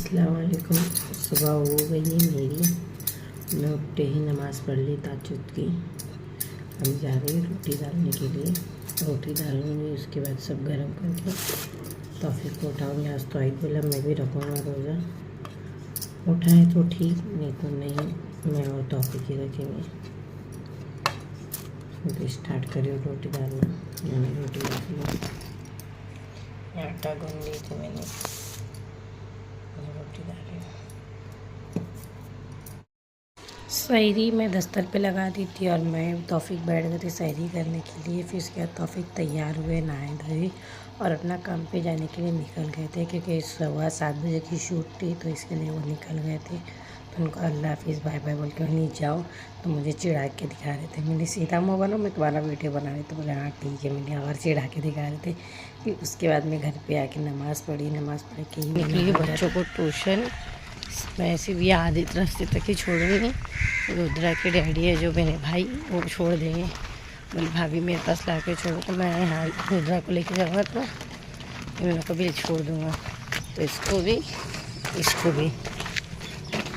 अस्सलाम वालेकुम। सुबह हो गई है मेरी, मैं उठते ही नमाज़ पढ़ ली ताज्जुद की। हम जा रहे हैं रोटी डालने के लिए। रोटी डालूँगी, उसके बाद सब गर्म करके तौफीक को उठाऊँगी। आज तो ईद बोला मैं भी रखूँगा रोज़ा, उठाए तो ठीक, नहीं तो नहीं, मैं और तौफीक ही रखेंगे। तो स्टार्ट करिए रोटी डालना। मैंने रोटी डाल ली, आटा गूँध ली थी मैंने, रोटी डाल रही हूँ। सहरी मैं दस्तर पे लगा दी थी और मैं तौफीक बैठ गए थे सहरी करने के लिए। फिर उसके बाद तौफीक तैयार हुए, नहाए धोए और अपना काम पे जाने के लिए निकल गए थे, क्योंकि सुबह 7 बजे की शूट थी, तो इसके लिए वो निकल गए थे। तो उनको अल्लाह हाफिज़ बाय बाय बोल के वहीं जाओ, तो मुझे चिढ़ा के दिखा रहे थे। मैंने सीधा मुँह बनो, मैं तुम्हारा वीडियो बना रही, तो बोले हाँ ठीक है। मैंने और चिढ़ा के दिखा रहे थे। फिर उसके बाद मैं घर पर आके नमाज़ पढ़ के ही निकली बच्चों को ट्यूशन। मैं सिर्फ ये आदित रास्ते तक ही छोड़ूंगी। रुद्रा के डैडी है जो मेरे भाई, वो छोड़ देंगे। बोले भाभी मेरे पास ला के छोड़ो, तो मैं यहाँ रुद्रा को लेके जाऊँगा तो इन लोगों को भी छोड़ दूँगा। तो इसको भी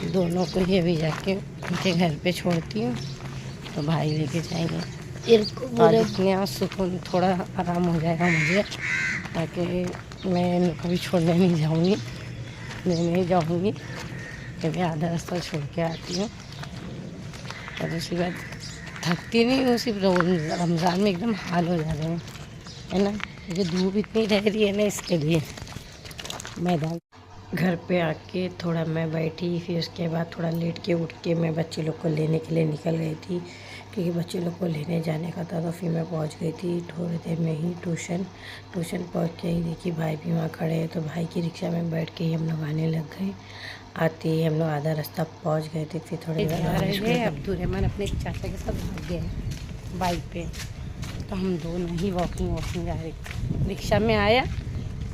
दोनों को ही अभी जाके उनके घर पे छोड़ती हूँ, तो भाई लेके जाएंगे। आज इतने सुकून, थोड़ा आराम हो जाएगा मुझे, ताकि मैं इन लोग को भी छोड़ने नहीं जाऊँगी। नहीं जाऊँगी, मैं आधा रास्ता छोड़ के आती हूँ और उसके बाद थकती नहीं हूँ। सिर्फ रमज़ान में एकदम हाल हो जा रहे हैं, है ना, क्योंकि धूप इतनी रह रही है ना, इसके लिए मैदान घर पे आके थोड़ा मैं बैठी। फिर उसके बाद थोड़ा लेट के उठ के मैं बच्चे लोग को लेने के लिए निकल गई थी, क्योंकि बच्चे लोग को लेने जाने का था। तो फिर मैं पहुंच गई थी थोड़ी देर में ही ट्यूशन पहुंच के ही देखी भाई भी वहाँ खड़े हैं, तो भाई की रिक्शा में बैठ के ही हम लोग आने लग गए। आते ही हम लोग आधा रास्ता पहुंच गए थे। फिर थोड़े अब्दुलरहमान अपने चाचा के साथ भाग गए बाइक पे, तो हम दोनों ही वॉकिंग जा रहे। रिक्शा में आया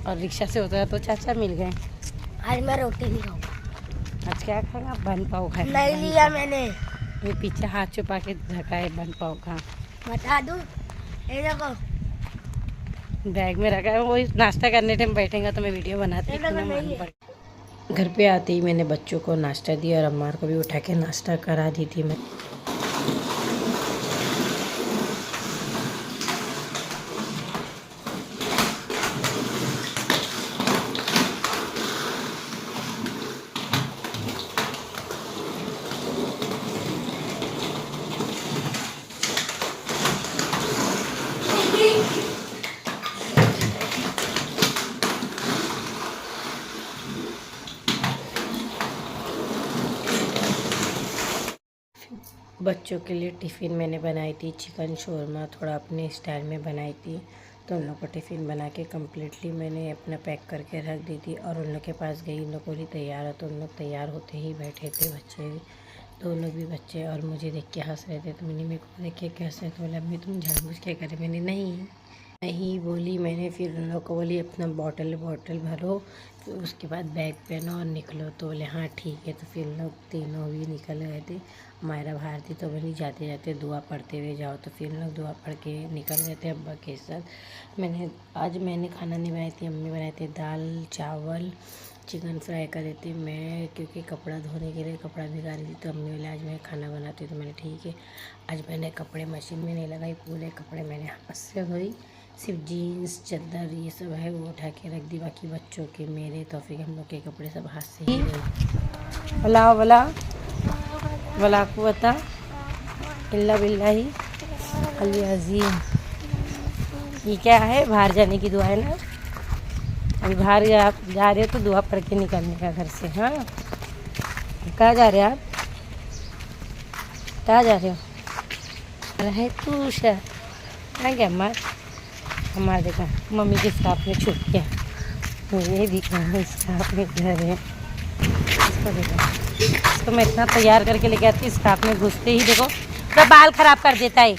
और रिक्शा से उतरा तो चाचा मिल गए। आज मैं रोटी नहीं खाऊंगा। आज क्या खाएगा? बन पाव खाए। नहीं लिया मैंने। ये पीछे हाथ छुपा के रखा है, बन पाव खा। बता दूं, ये देखो बैग में रखा है। वही नाश्ता करने टाइम बैठेगा तो मैं वीडियो बनाती हूँ। घर पे आते ही मैंने बच्चों को नाश्ता दिया और अम्मार को भी उठा के नाश्ता करा दी थी मैं। बच्चों के लिए टिफ़िन मैंने बनाई थी चिकन शोरमा, थोड़ा अपने स्टाइल में बनाई थी। तो उन लोग को टिफ़िन बना के कम्प्लीटली मैंने अपना पैक करके रख दी थी और उन लोग के पास गई। उन लोग को भी तैयार हो, तो उन लोग तैयार होते ही बैठे थे बच्चे भी, दोनों भी बच्चे, और मुझे देख के हंस रहे थे। तो मैंने मेरे को देख के हंस रहे थे, बोला अम्मी तुम जानबूझ के करे? मैंने नहीं बोली मैंने। फिर उन लोग को बोली अपना बॉटल भरो, फिर उसके बाद बैग पहनो और निकलो। तो बोले हाँ ठीक है। तो फिर लोग तीनों भी निकल गए थे। मायरा बाहर थी तो बोली जाते जाते दुआ पढ़ते हुए जाओ। तो फिर लोग दुआ पढ़ के निकल गए थे अब्बा के साथ। आज मैंने खाना नहीं बनाई थी, अम्मी बनाए थे दाल चावल चिकन फ्राई करे थे मैं, क्योंकि कपड़ा धोने के लिए कपड़ा भिगा रही थी। तो अम्मी बोले आज मैं खाना बनाती हूँ, तो मैंने ठीक है। आज मैंने कपड़े मशीन में नहीं लगाई, पूरे कपड़े मैंने आपस से धोई। सिर्फ जीन्स चादर ये सब है वो उठा के रख दी, बाकी बच्चों के मेरे तौफीक हम लोग के कपड़े सब हाथ से ही धोए। वला कुव्वता इल्ला बिल्लाही अली अज़ीम। ये क्या है? बाहर जाने की दुआ है ना। अभी बाहर जा रहे हो तो दुआ पढ़ के निकलने का घर से। हाँ, कहाँ जा रहे हो आप? कहाँ जा रहे हो? रहे तू शा क्या हमारे देखा मम्मी के स्कार्फ में छुप गया। ये भी कहाँ स्कार्फ में घर है। इसको देखो, इसको मैं इतना तैयार करके लेके आती, स्कार्फ में घुसते ही देखो तो बाल खराब कर देता है।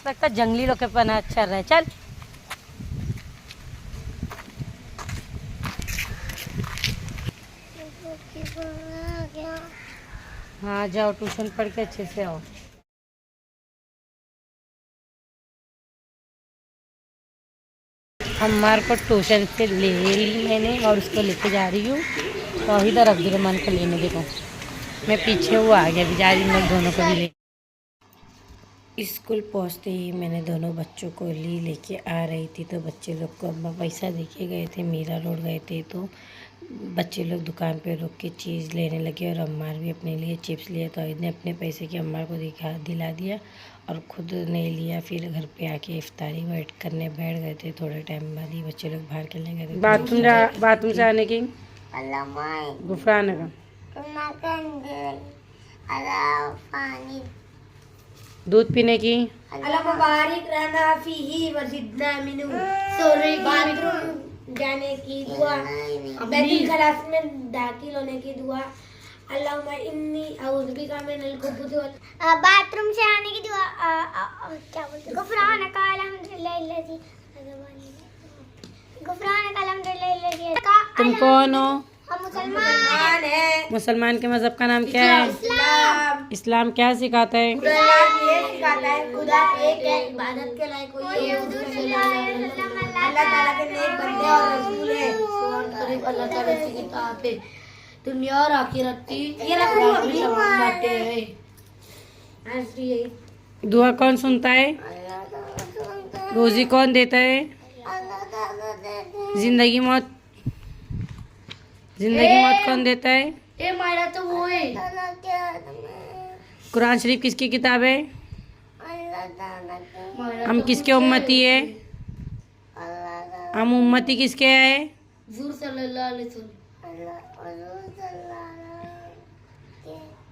लगता जंगली लोग के पना अच्छा रहा है। चल हाँ जाओ, ट्यूशन पढ़ के अच्छे से आओ। अम्मार को ट्यूशन से ले ली मैंने और उसको लेके जा रही हूँ। तो इधर अब्दुलरहमान को लेने देखो, मैं पीछे वो आ गया बेचारी, इन लोग दोनों को भी ले। स्कूल पहुँचते ही मैंने दोनों बच्चों को लेके आ रही थी। तो बच्चे लोग को अम्मा पैसा देके गए थे, मीरा रोड गए थे। तो बच्चे लोग दुकान पे रुक के चीज़ लेने लगे और अम्मार भी अपने लिए चिप्स लिए। तो इतने अपने पैसे की अम्मार को दिला दिया और ख़ुद नहीं लिया। फिर घर पे आके इफ्तारी वेट करने बैठ गए थे। थोड़े टाइम बाद ही बच्चे लोग बाहर खेलने गए थे। बाथरूम से आने की गुफरान का दूध पीने की जाने की दुआ, बैतुल खलास में दाखिल होने की दुआ, अल्लाहुम्मा इन्नी अऊज़ु बिका मिनल खुबुथि वल, बाथरूम से आने की दुआ, क्या बोलते हैं, गुफरानक अल्हम्दुलिल्लाह, गुफरानक अल्हम्दुलिल्लाह। तुम कौन हो? हम मुसलमान हैं। मुसलमान के मज़हब का नाम क्या है? इस्लाम क्या सिखाता है? ये सिखाता है खुदा एक है, इबादत के लायक कोई है, अल्लाह ताला के नेक बंदे और रसूल है, करीब अल्लाह ताला की किताब है, दुनिया और आखिरत की ये रखनी बातें है। दुआ कौन सुनता है? रोजी कौन देता है? जिंदगी मौत कौन देता है? ये मायरा तो वो है। कुरान शरीफ किसकी किताब है? हम किसके उम्मती है? हम उम्मती किसके है? हुजूर सल्लल्लाहु अलैहि वसल्लम।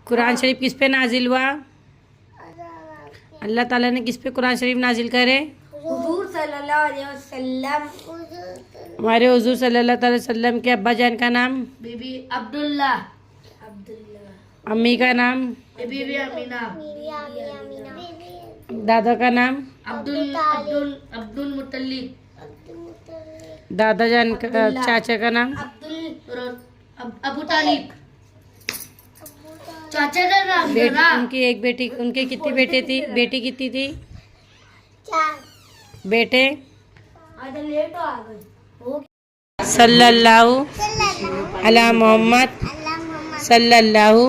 कुरान शरीफ किस पे नाजिल हुआ? अल्लाह ताला ने किस पे कुरान शरीफ नाजिल करे? हुजूर सल्लल्लाहु अलैहि वसल्लम। हमारे हुजूर सल्लल्लाहु अलैहि वसल्लम के अब्बा जान का नाम? बीबी अब्दुल्ला। अम्मी का नाम? बीबी अमीना। दादा का नाम? अब्दुल मुत्तलिब। दादा जान का चाचा का नाम? अबू तालिब। चाचा का नाम उनकी एक बेटी, उनके कितनी बेटे थी? बेटी कितनी थी? बेटे? सल्लल्लाहु अला मोहम्मद सल्लल्लाहु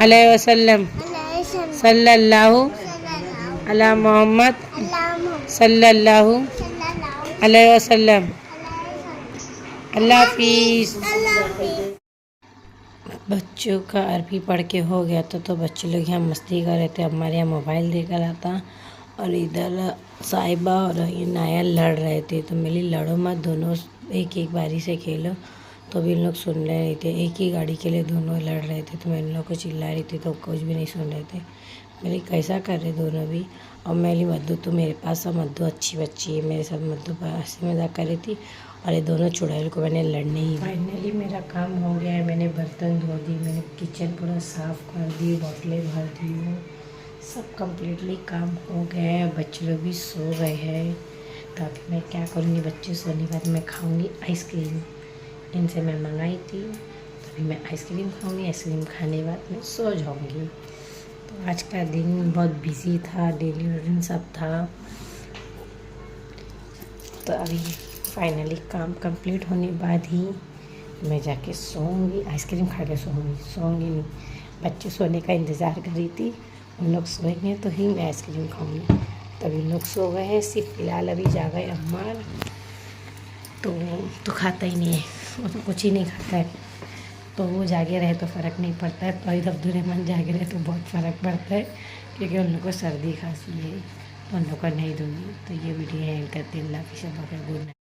अलैहि वसल्लम, सल्लल्लाहु अला मोहम्मद सल्लल्लाहु अलैहि वसल्लम। अल्लाह हाफिज़। बच्चों का अरबी पढ़ के हो गया था। तो बच्चे लोग यहाँ मस्ती कर रहे थे, हमारे यहाँ मोबाइल देखा रहा था और इधर साहिबा और ये नाया लड़ रहे थे। तो मेरी लड़ो मत, दोनों एक एक बारी से खेलो। तो भी इन लोग सुन रहे थे, एक ही गाड़ी के लिए दोनों लड़ रहे थे। तो मैं इन लोग को चिल्ला रही थी तो कुछ भी नहीं सुन रहे थे। मेरी कैसा कर रहे दोनों भी। और मेरी मद्दू तो मेरे पास, अब मद्दू अच्छी बच्ची है, मेरे साथ मद्दू हंसी मजाक कर रही थी और ये दोनों चुड़ैल को मैंने लड़ने ही। फाइनली मेरा काम हो गया है, मैंने बर्तन धो दी, मैंने किचन पूरा साफ़ कर दी, बोतलें भर दी हूँ, सब कम्प्लीटली काम हो गया है। बच्चे लोग भी सो गए हैं। तो अभी मैं क्या करूँगी, बच्चे सोने के बाद मैं खाऊँगी आइसक्रीम। इनसे मैं मंगाई थी, तो अभी मैं आइसक्रीम खाऊँगी। आइसक्रीम खाने के बाद मैं सो जाऊँगी। तो आज का दिन बहुत बिजी था, डेली रूटीन सब था। तो अभी फाइनली काम कंप्लीट होने बाद ही मैं जाके सोऊंगी, आइसक्रीम खा के सोऊंगी नहीं। बच्चे सोने का इंतज़ार कर रही थी, उन लोग सोएंगे तो ही मैं आइसक्रीम खाऊंगी। तभी लोग सो गए हैं, सिर्फ फिलहाल अभी जा गए अम्मार। तो खाता ही नहीं है, वो तो कुछ ही नहीं खाता है। तो वो जागे रहे तो फ़र्क नहीं पड़ता है, पर अब्दुलरहमान जागे रहे तो बहुत फ़र्क पड़ता है, क्योंकि उन लोग को सर्दी खांसी है, तो उन लोग को नहीं दूँगी। तो ये वीडियो एंड करते हैं। अल्लाह की शबा गुड नाइट।